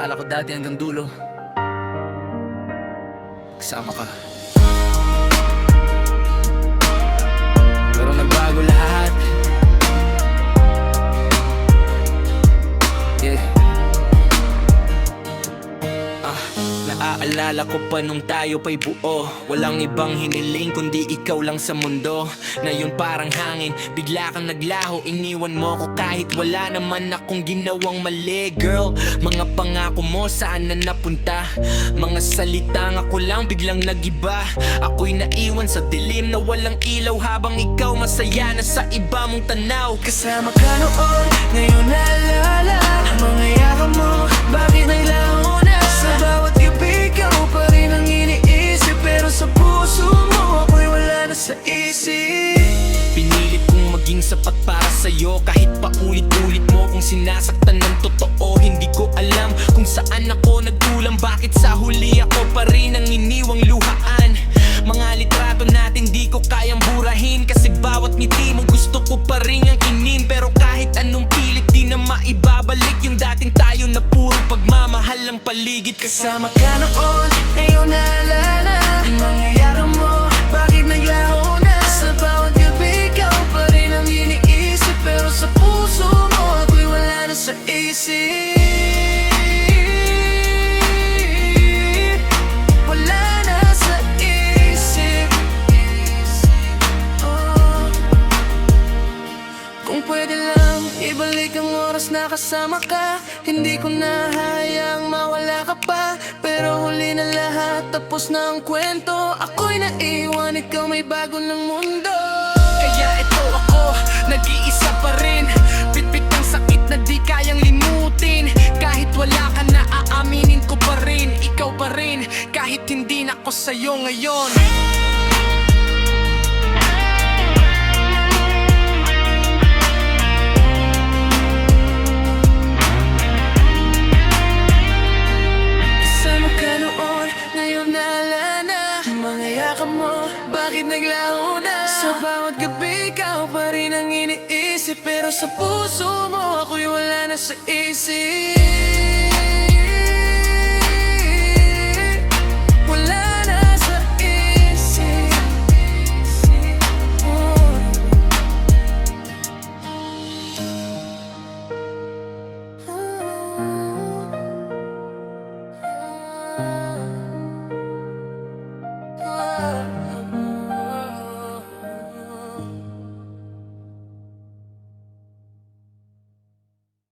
Akala ko dati hanggang dulo kasama ka. Pero nagbago lahat. Yeah. Naaalala ko pa nung tayo pa'y buo. Walang ibang hiniling kundi ikaw lang sa mundo. Ngayon parang hangin, bigla kang naglaho. Iniwan mo ko kahit wala naman akong ginawang mali. Girl, mga pangako mo saan na napunta? Mga salitang ako lang biglang nagiba. Ako'y naiwan sa dilim na walang ilaw, habang ikaw masaya na sa iba mong tanaw. Kasama ka noon, ngayon naalala mga yakap mo, bakit naglaho na? Sa bawat gabi, ikaw pa rin ang iniisip, pero sa puso mo, ako'y wala na sa isip. Pinilit kong maging sapat para sa'yo, kahit pa ulit-ulit mo kung sinasaktan ng totoo. Hindi ko alam kung saan ako nagkulang, bakit sa huli ako pa rin ang iniwang luhaan. Mga litrato natin di ko kayang burahin, kasi bawat ngiti mo gusto ko pa rin ang inin. Pero kahit anong pilit di na maibabalik yung dating tayo na puro pagmamahal ang paligid. Kasama ka noon, ngayon naalala mga yakap mo, bakit naglaho na? Sa bawat gabi, ikaw pa rin ang iniisip, pero sa puso mo, ako'y wala na sa isip. Wala na sa isip. Oh. Kung pwede lang, ibalik ang oras na kasama ka. Hindi ko na hayang mawala ka pa, pero huli na lahat, tapos na ang kwento. Ako'y naiwan, ikaw may bago ng mundo. Kaya ito ako, nag-iisa pa rin. Bitbit ng sakit na di kayang limutin. Kahit wala ka na, aaminin ko pa rin. Ikaw pa rin, kahit hindi na ako sa'yo ngayon. Kasama ka noon, ngayon naalala mga yakap mo, bakit naglaho na? Sa bawat gabi, ikaw pa rin ang iniisip, pero sa puso mo, ako'y wala na sa isip. Wala